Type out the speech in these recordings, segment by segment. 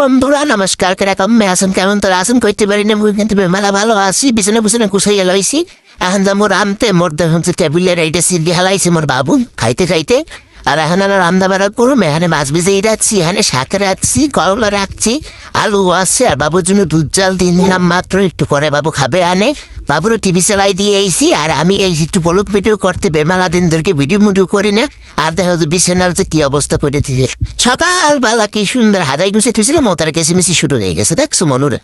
বন্ধুরা নমস্কার, কিরকম আছেন? কেমন তোরা আছেন? কইতে পারি না, মুই কিন্তু মেলা ভালো আছি। বিছানা বুছানা গুছাইয়া লইছি। এখন তো মোর আনতে মোর দেখুন টেবিলের এইটা সিদ্ধি হালাইছে মোর বাবু খাইতে খাইতে। আর এখন আর রান্না বাড়া করুম। এখানে মাছ ভিজিয়ে রাখছি, এখানে শাক রাখছি, করলা রাখছি, আলু আছে। আর বাবুর জন্য দুধ চাল দিয়ে দিলাম মাত্র, একটু পরে বাবু খাবে। আনে বাবুরও টিভি চালাই দিয়ে আইছি। আর আমি এই একটু বলুক ভিডিও করতে বেমালা দিন ধরকে ভিডিও মুডিও করি না। আর দেখো বিছানার যে কি অবস্থা করে দিয়েছে। সকালবেলা কি সুন্দর হাদাই গুছে থুছিলাম, ও তার কেসিমেসি শুরু হয়ে গেছে। দেখছো মনুরে?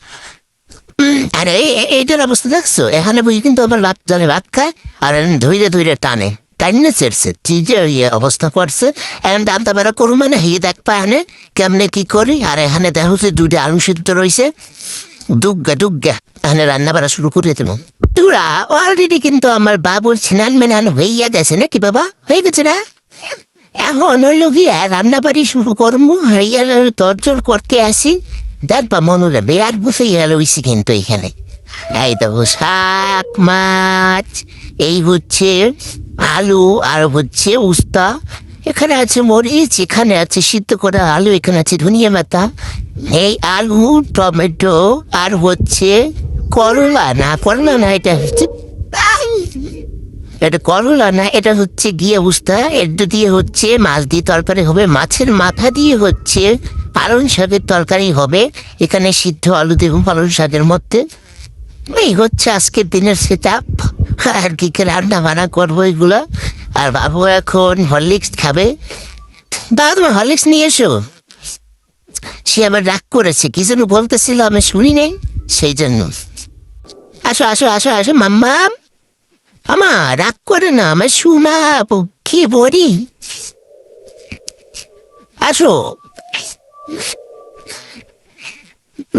আরে এইটার অবস্থা দেখছো? এখানে বই কিন্তু আবার ভাত জানে ভাত খায়, আর ধৈরে ধৈরে টানে টাইনে চেরছে যে ইয়ে অবস্থা করছে। এখন দামটা বেড়া করু মানে হিয়ে দেখ পায় কেমনে কি করি। আর এখানে দেখো যে দুইটা আলু সিদ্ধ রয়েছে, দুগ্গা এখানে রান্না বাড়া শুরু করে দেব। তোরা অলরেডি কিন্তু আমার বাবুর স্নান মেনান হইয়া গেছে নাকি বাবা? হয়ে গেছে না? এখন হইল গিয়া রান্না বাড়ি শুরু করবো। হইয়া তরজোর করতে আসি। দেখবা মনুরা বিরাট বসে গেল হইছি কিন্তু এখানে। এই দেখো শাক মাছ, এই হচ্ছে আলু, আর হচ্ছে উস্তা, এখানে আছে মরিচ, এখানে আছে সিদ্ধ করা আলু, এখানে আছে ধনিয়া পাতা, এই আলু টমেটো, আর হচ্ছে করলা না এটা করলা না, এটা হচ্ছে গিয়ে উস্তা। এর দিয়ে হচ্ছে মাছ দিয়ে তরকারি হবে, মাছের মাথা দিয়ে হচ্ছে পালং শাকের তরকারি হবে। এখানে সিদ্ধ আলু দেবো পালং শাকের মধ্যে। এই হচ্ছে আজকের দিনের সেট আপ। আর কি রান্না বান্না করবো এগুলো। আর বাবু এখন হরলিক্স খাবে। দাদা তুমি হরলিক্স নিয়ে এসো। সে আবার রাগ করেছে, কি যেন বলতেছিল আমি শুনি নেই, সেই জন্য। আসো আসো আসো আসো মাম্মা, আমার রাগ করে না, আমার শোনাবো কি বলি। আসো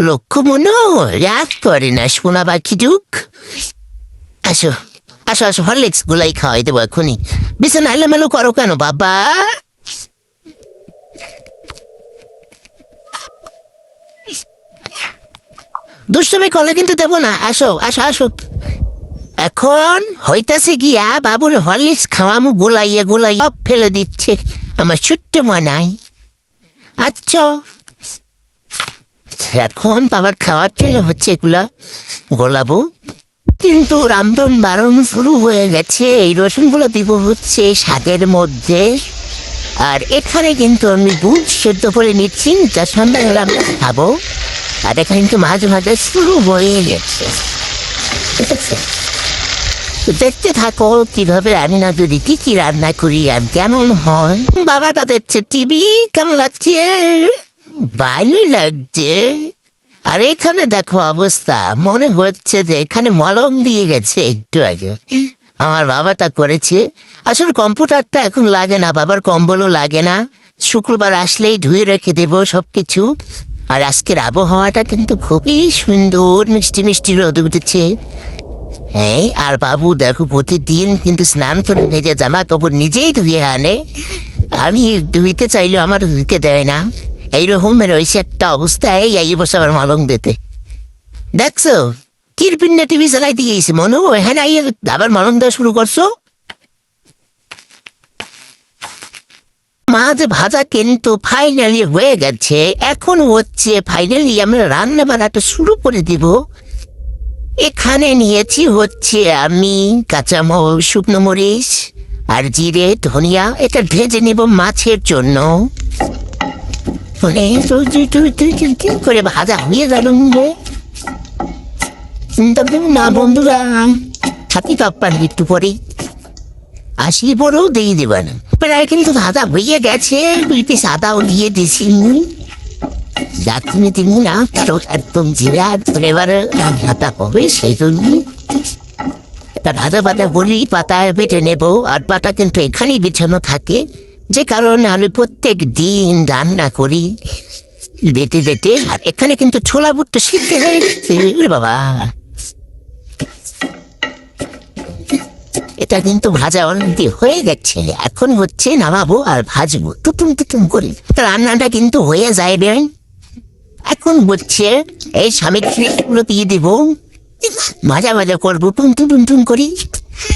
লক্ষ্য মনো, রাগ করে না, শোনাবা কি দুঃখ। আসো আসো আসো, হরলিক্স গুলাই খাওয়াই দেবো এখনই। বিছানা এলোমেলো করো কেন বাবা? দুষ্টমি করলে কিন্তু দেবো না। আসো আসো আসো। এখন হইতাছে গিয়া বাবুর হরলিক্স খাওয়ামু, গোলাইয়া সব ফেলে দিচ্ছে আমার ছোট্ট মানাই। আচ্ছা এখন বাবার খাওয়ার ফেলে হচ্ছে এগুলা গোলাবো, কিন্তু রামধন বারণ শুরু হয়ে গেছে। এই রসুনগুলো দিব হচ্ছে শাকের মধ্যে। আর এখানে কিন্তু আমি দুধ সেদ্ধ করে নিচ্ছি, যা সন্ধ্যাবেলা আমরা খাবো। আর এখানে কিন্তু মাঝে মাঝে শুরু হয়ে গেছে, ঠিক আছে? দেখতে থাকো কিভাবে আমি না যদি কি রান্না করি আর কেমন হয়। বাবাটা দেখছে টিভি, কেমন লাগছে? ভালো লাগছে। আর এখানে দেখো অবস্থা, মনে হচ্ছে যে এখানে মলম দিয়ে গেছে একটু আগে। আমার বাবাটা করেছে। আসলে কম্পিউটারটা এখন লাগে না, বাবার কম্বলও লাগে না। শুক্রবার আসলেই ধুয়ে রেখে দেবো সবকিছু। আর আজকের আবহাওয়াটা কিন্তু খুবই সুন্দর, মিষ্টি মিষ্টি রোদ উঠেছে। হ্যাঁ, আর বাবু দেখো প্রতিদিন কিন্তু স্নান করে ভেজে জামা কাপড় নিজেই ধুয়ে আনে। আমি ধুইতে চাইলেও আমার ধুইতে দেয় না। এইরকম রয়েছে একটা অবস্থায় এই বসে আবার মলম দিতে। দেখছো কিরপিন্না টিভি চালাই দিয়েছে মনু, এখানে আবার মলম দেওয়া শুরু করছো। মাছ ভাজা কিন্তু ফাইনালি হয়ে গেছে। এখন হচ্ছে ফাইনালি আমরা রান্না বান্নাটা শুরু করে দিব। এখানে নিয়েছি হচ্ছে আমি কাঁচামরিচ, শুকনো মরিচ, আর জিরে ধনিয়া। এটা ভেজে নেব মাছের জন্য। করে ভাজা হয়ে গেল না বন্ধুরা, ছাতি কাপ্পান একটু পরে আসি পরেও দিয়ে দেবেন। প্রায় কিন্তু ভাজা হয়ে গেছে, দুইটি সাদাও দিয়ে দিছি। যাচ্ছি তুমি না একদম জিরা এবারে ভাতা হবে, সেই জন্য ভাজা ভাজা বলি পাতায় বেটে নেব। আর পাতা কিন্তু এখানেই বিছানো থাকে, যে কারণে আমি প্রত্যেক দিন রান্না করি বেটে বেটে। আর এখানে কিন্তু ছোলা বুটটা সিদ্ধ হয়ে গেছে বাবা। এটা কিন্তু ভাজা অলরেডি হয়ে গেছে। এখন হচ্ছে নামাবো আর ভাজবো টুটুম টুটুম করে। রান্নাটা কিন্তু হয়ে যাবে। এখন হচ্ছে এই সামগ্রীগুলো দিয়ে দিব, ভাজা ভাজা করবো টুন করি।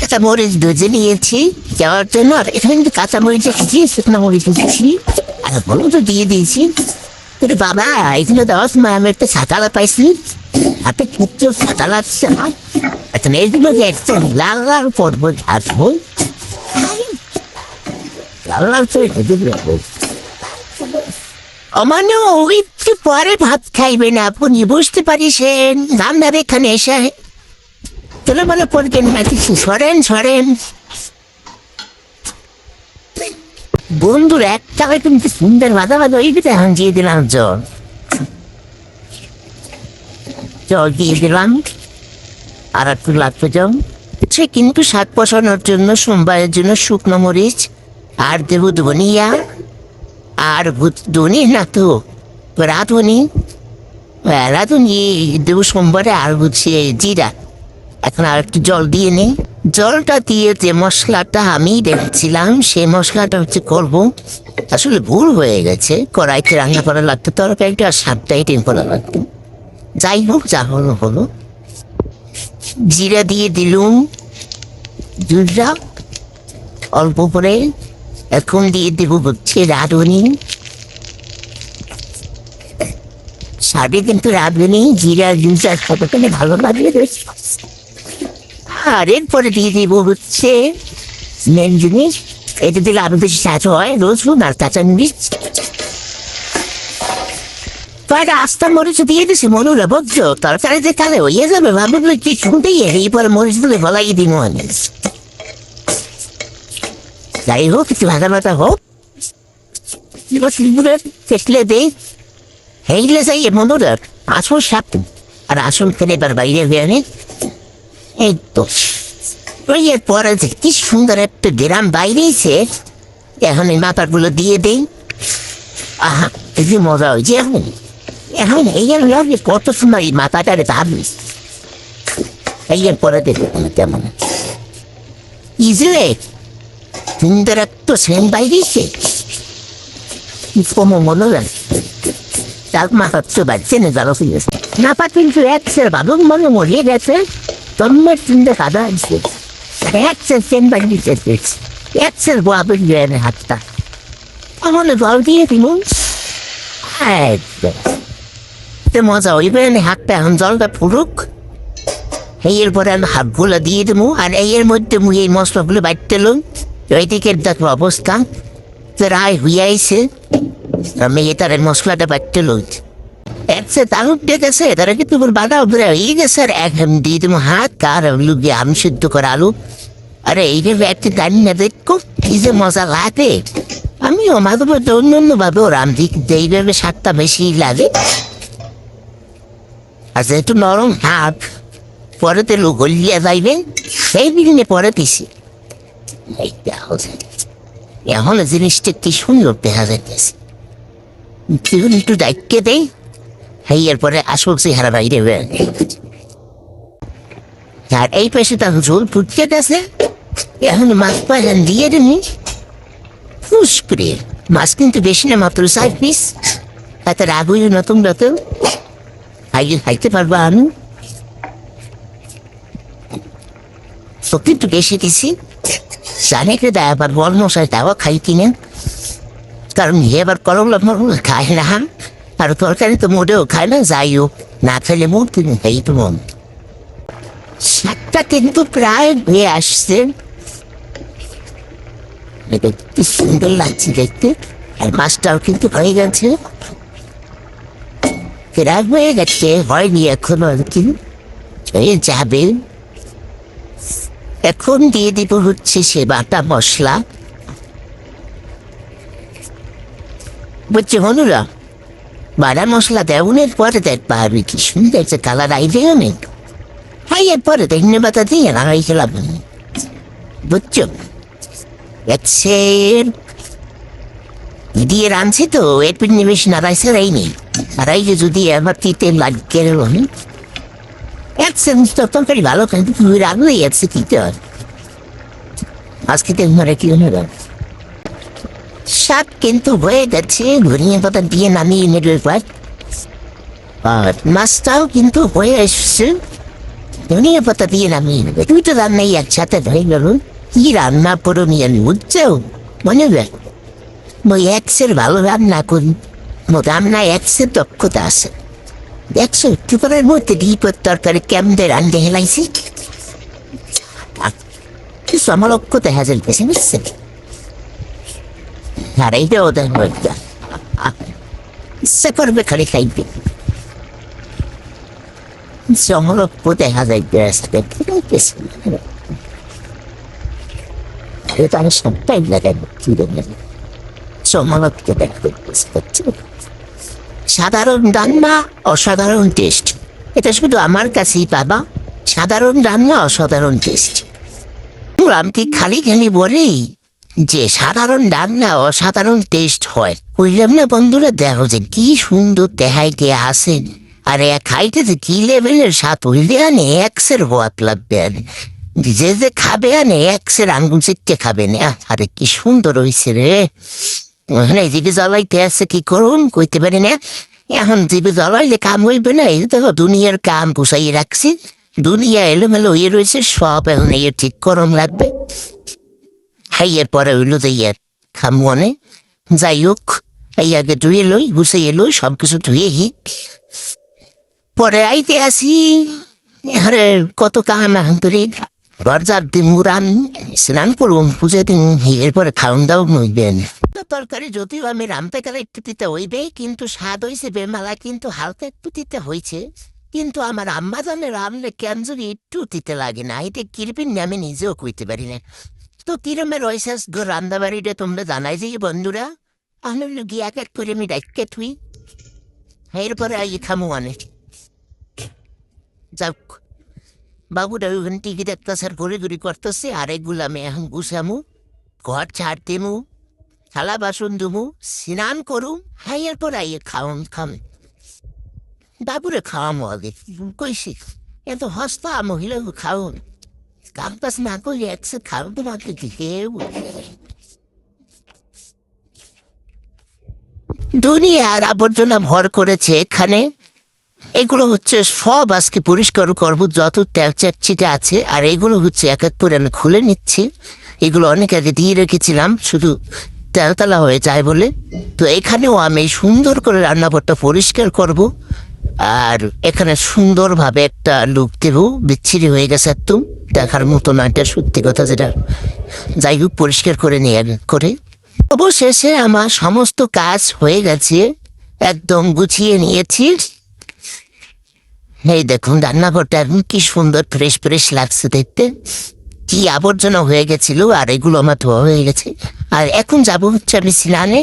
একটা মরিচ ভেজে নিয়েছি যাওয়ার জন্য। আর এখানে কিন্তু কাঁচা মরিচ দিয়েছি, শুকনো মরিচ দিয়েছি, আর হলুদও দিয়ে দিয়েছি। তোর বাবা এইগুলো দেওয়ার সময় আমি একটা ছাতালা পাইছি, হাতে পুত্র ছাতালা আসছে আমার। আচ্ছা এইগুলো যে একটা লাল লাল পর্ব আসবো, লাল লাল তো অমান্য একটু পরে ভাত খাইবেন আপনি, বুঝতে পারিছেন রান্নার এখানে এসে তোলে বলে পড়বেন না কিছু, সরেন সরেন। বন্ধুর একটা কিন্তু সুন্দর মাথা মাথা ওই দিতে হাঁচিয়ে দিলাম, জল জল দিয়ে দিলাম, আর একটু লাগবে জল। সে কিন্তু শাক বসানোর জন্য সোমবারের জন্য শুকনো মরিচ আর দেবো ধনিয়া, আর ধনি না তো রাঁধুনি, রাঁধুনি দেবো সোমবারে, আর হচ্ছে জিরা। এখন আর একটু জল দিয়ে নেই, জলটা দিয়ে যে মশলাটা আমি দেখছিলাম সেই মশলাটা হচ্ছে করবো। আসলে ভুল হয়ে গেছে, কড়াইতে রান্না করা লাগতো, তরকারিটা আর সাতটাই টেম করা লাগতো। যাই হোক, যা হলো হলো। জিরা দিয়ে দিলুম, জিরা অল্প করে। এখন দিয়ে দেবো হচ্ছে রাঁধুনি, সাথে কিন্তু রাঁধুনি জিরা জিনিসটা কতখানি ভালো লাগবে। আর এরপরে দিয়ে দিব হচ্ছে মেন জিনিস, এটা দিলে আরো বেশি স্বাদ হয়, রসুন আর কাঁচা মরিচ। কয়েকটা আস্তা মরিচ দিয়ে দিছি মনুরা, বুঝছো? তরকারি যে কালে হয়ে যাবে ভাবলো কি শুনতেই এইপরে মরিচ দিলে গলাই দিব আমি। যাই হোক, একটু ভাজা ভাজা হোক, চেটলে দেই হেইলে যাই মনুরা আসল সাপ। আর আসল ফেলে এবার বাইরে হয়ে আনে। এই তো ওই এর পরে যে কি সুন্দর একটা গ্রাম বাইরেছে। এখন এই মাথাগুলো দিয়ে দেই। আহা, এই যে মজা হয়েছে। এখন এখন এই কত সুন্দর এই মাথাটারে ভাবি। এই এর পরে দেখো কেমন ইজলে সুন্দর একটা সেন বাইরেছে। কমো মনে হয় তার মাথা তো বাড়ছে না, জানো ফিরেছে না পা কিন্তু একসের ভালো মনে মরিয়ে গেছে। তোমরা চিন্তা কাদা আছে একসের সেন বাইরেছে, একসের বাবুর হাতটা তাহলে জল দিয়ে দিল। মজা হইবে হাতটা, এখন জলটা ফুরুক। এরপরে আমি হাতগুলো দিয়ে দেবো, আর এর মধ্যে মুই এই মশলাগুলো বাড়তে এলাম। ওইদিকের দেখো অবস্থা রায় হইয়াইছে, আমি এটার মশলাটা বাড়তে লই। একসে তালুক ডেকেছে তারা কিন্তু বাধা উপরে হয়ে গেছে। আর এক দিয়ে দেবো হাত, আর লুকিয়ে আমি সিদ্ধ করে আলু। আরে এইভাবে একটা জানি না দেখো কি যে মজা লাগে। আমিও মাঝে মধ্যে অন্য অন্য ভাবে রান্ধি, কিন্তু এইভাবে স্বাদটা বেশি লাগে। আর যেহেতু নরম হাত, পরে তেলু গলিয়ে যাইবে, সেই দিনে পরে দিছি। এখন জিনিসটা কি সুন্দর দেখা যাইতেছে। একটু দায়িত্ব দেয়, হ্যাঁ এরপরে আসল চেহারা বাইরে হয়ে। আর এই পাশে তার ঝোল ফুটতে গেছে। এখন মাছ পাইলেন দিয়ে দিনি ফুস করে। মাছ কিন্তু বেশি না, মাত্র 4 পিস। তাতে রাগ হইল নতুন নতুন খাইতে পারবো আমি। সত্যি একটু বেশি দিছি, জানে কে দেয় আবার বল মশাই তাও খাই কিনে, কারণ এবার করলা মরলা খায় না। আর তরকারি তো মোটেও খায় না, যাই হোক না খেলে মোট তিনি খাই তো মন। শাকটা কিন্তু প্রায় হয়ে আসছে, কি সুন্দর লাগছে দেখতে। আর মাছটাও কিন্তু হয়ে গেছে, রাগ হয়ে গেছে, হয়নি এখনো আর কি হয়ে যাবে। এখন দিয়ে দিব হচ্ছে সে বাটা মশলা, বুঝছে হনুরা। বাটা মশলা দেওয়ার পরে দেখবা আমি কি সুন্দর যে কালার আইবে অনেক। হ্যাঁ এরপরে ধন্যবাদ পাতা দিয়ে নাড়াই খেলাম, বুঝছো? দিয়ে রাঁধছি তো এর পিছনে বেশি নাড়াইছে রাইনি। নাড়াইলে যদি এবার তিতে লাগে এক চামচ তরকারি ভালো, কিন্তু তুই রাখলেই আছে দিতে হয়। আজকে তো মনে কি হলো শাক কিন্তু হয়ে গেছে, ধনিয়া পাতা দিয়ে নামিয়ে নেবে পর। আর মাছটাও কিন্তু হয়ে এসছে, ধনিয়া পাতা দিয়ে নামিয়ে নেবে। তুই তো রান্নাই একসাথে হয়ে গেল। কি রান্না করো নিয়ে আমি বুঝছো মনে হয় ওই একসের ভালো রান্না করি, রান্না একশো দক্ষতা আছে। দেখছো টিপরের মধ্যে ডিপের তরকারি কেমনে রান্ধে হেলাইছি, কিছু আমার অক্ষতা হাজার পেছে বুঝছেন। আর এইটা ওদের মধ্যে ইচ্ছা করবে খালি খাইবে, সমলক্ষ দেখা যাইতে আসতে আমি সবটাই লাগাই সমলক্ষ দেখতে। সাধারণ রান্না অসাধারণ টেস্ট, এটা শুধু আমার কাছেই পাবা। সাধারণ রান্না অসাধারণ টেস্ট। আমি খালি খালি বলেই যে সাধারণ রান্না অসাধারণ টেস্ট হয়, বুঝলাম না বন্ধুরা। দেখো যে কি সুন্দর দেখাইতে আসেন, আর খাইতে যে কি লেভেলের স্বাদ হইলে আনে এক্সের হওয়াত লাগবে। আনে যে যে খাবে আনে এক্সের আঙ্গুল চিটকে খাবে না। আরে কি সুন্দর হয়েছে রে। জিবি জ্বালাইতে আছে কি করুন কইতে পারি না। এখন জিবি জ্বালাইলে কাম হইবে না। এই দেখো দুনিয়ার কাম গুছাইয়ে রাখছি, দুনিয়া এলোমেলো হয়ে রয়েছে সব, এখন এই ঠিক করম লাগবে। হাইয়ের পরে হইলো যে ইয়ার খামনে যাই হোক, এই আগে ধুয়ে লই গুছাইয়ে লই সব কিছু ধুয়ে পরে আইতে আসি। আরে কত কাম এখন তোরে ঘর যার দিন মুরান স্নান করুন পুজো দিন, এরপরে খাওয়ান দাও নইবেন। তরকারি যদিও আমি রামতে গেলে একটু দিতে হইবে, কিন্তু স্বাদ হয়েছে বেমালা, কিন্তু হালকা একটু দিতে হয়েছে। কিন্তু আমার আম্মা জানে রামলে কেন যদি একটু দিতে লাগে না, এটা কিরপিন আমি নিজেও কইতে পারি না। তো কিরমে রয়েছে রান্না বাড়িটা তোমরা জানাই যে বন্ধুরা, আমি গিয়ে এক এক করে আমি ডাইকে থুই, এরপরে আই খামু অনেক যাক। বাবুরা ওখান টিকি দেখতেছে আর ঘুরে ঘুরি করতেছে, আর এগুলো আমি এখন গুছামু, ঘর ছাড় দেমু, থালা বাসন ধুমু, স্নান করুম, হ্যাঁ এরপর আইয়ে খাওয়াম খাম। বাবুরে খাওয়ামো আগে কইছি, এত হস্তা মহিলা খাওয়ান কাম কাজ না করলে একসে খাওয়াতে মাত্র কেউ। দুনিয়ার আবর্জনা ভর করেছে এখানে, এগুলো হচ্ছে সব আজকে পরিষ্কার করবো, যত ত্যাগচিটা আছে। আর এগুলো হচ্ছে এক এক করে আমি খুলে নিচ্ছি, এগুলো অনেক আগে দিয়ে রেখেছিলাম শুধু তেলতলা হয়ে যায় বলে। তো এখানেও আমি সুন্দর করে রান্নাঘরটা পরিষ্কার করব, আর এখানে সুন্দরভাবে একটা লুক দেব। বিচ্ছিরি হয়ে গেছে একদম দেখার মতো না, এটা সত্যি কথা। যেটা যাই হোক পরিষ্কার করে নিয়ে করে অবশেষে আমার সমস্ত কাজ হয়ে গেছে, একদম গুছিয়ে নিয়েছি। এই দেখুন রান্নাঘরটা এখন কি সুন্দর ফ্রেশ ফ্রেশ লাগছে দেখতে, কি আবর্জনা হয়ে গেছিল আর এগুলো আমার ধোয়া হয়ে গেছে। আর এখন যাবো হচ্ছে আমি স্নানে,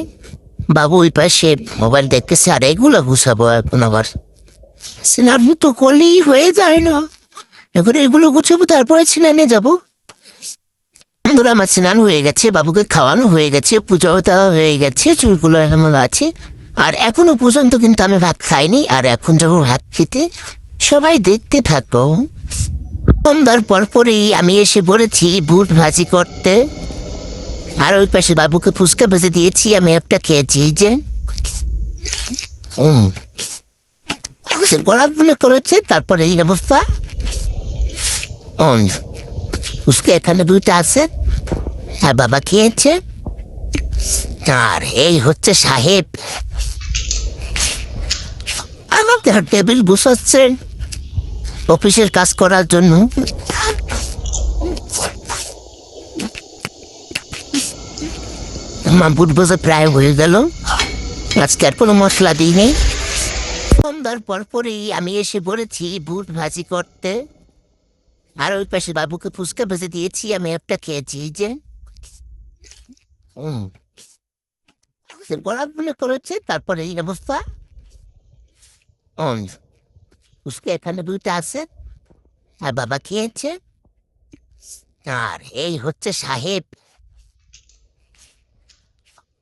বাবু ওই পাশে মোবাইল দেখতেছে, আর এগুলো গুছাবো এখন আবার। স্নান তো করলেই হয়ে যায় না, এখন এগুলো গুছাবো তারপরে স্নানে যাবো। ধরো আমার স্নান হয়ে গেছে, বাবুকে খাওয়ানো হয়ে গেছে, পুজোও দেওয়া হয়ে গেছে, চুলগুলো এমন আছে। আর এখনো পর্যন্ত কিন্তু আমি ভাত খাইনি, আর এখন যখন ভাত খেতে সবাই দেখতে থাকো। সন্ধ্যার পরপরই আমি এসে বলেছি বুট ভাজি করতে, আর ওই পাশে বাবুকে ফুচকা ভেজে দিয়েছি, আমি একটা খেয়েছি। যে পড়াশোনা করেছে, তারপরে এই অবস্থা। ফুচকা এখানে দুইটা আছে, আর বাবা খেয়েছে। আর এই হচ্ছে সাহেব আমাদের টেবিল বসাচ্ছে অফিসের কাজ করার জন্য। আমার বুট ভাজা প্রায় হয়ে গেল, আজকে আর কোনো মশলা দিই নেই। সন্ধ্যার পরপরই আমি এসে বলেছি বুট ভাজি করতে, আর ওই পাশে বাবুকে ফুচকা ভেজে দিয়েছি, আমি একটা খেয়েছি। যে পড়াশোনা করেছে, তারপরে এই অবস্থা। ফুচকা এখানে দুইটা আছে, আর বাবা খেয়েছে। আর এই হচ্ছে সাহেব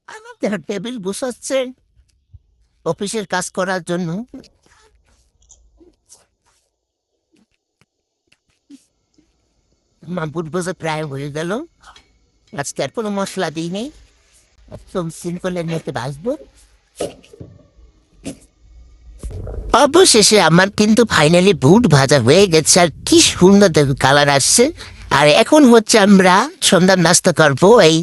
আমাদের টেবিল বসাচ্ছে অফিসের কাজ করার জন্য। আমার বুট ভাজা প্রায় হয়ে গেল, আজকে আর কোনো মশলা দিই নেই, একদম সিম্পলের মধ্যে ভাজবো। অবশেষে আমার কিন্তু ফাইনালি বুট ভাজা হয়ে গেছে, আর কি সুন্দর কালার আসছে। আর এখন হচ্ছে আমরা সন্ধ্যার নাস্তা করবো। এই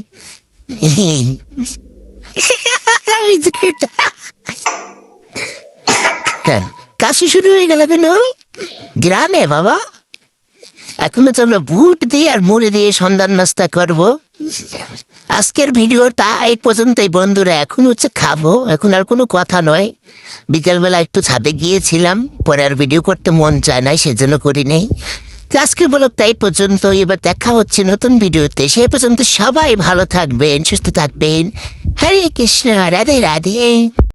কাশি শুরু হয়ে গেল কেন গ্রামে বাবা? এখন তো আমরা বুট দিয়ে আর মুড়ি দিয়ে সন্ধ্যার নাস্তা করবো। আজকের ভিডিওটা এই পর্যন্তই বন্ধুরা। এখন হচ্ছে খাবো, এখন আর কোনো কথা নয়। বিকেলবেলা একটু ছাদে গিয়েছিলাম, পরে আর ভিডিও করতে মন চায় নাই, সেজন্য করি নেই। তো আজকে বলো তাই পর্যন্ত, এবার দেখা হচ্ছে নতুন ভিডিওতে। সেই পর্যন্ত সবাই ভালো থাকবেন, সুস্থ থাকবেন। হরে কৃষ্ণ, রাধে রাধে।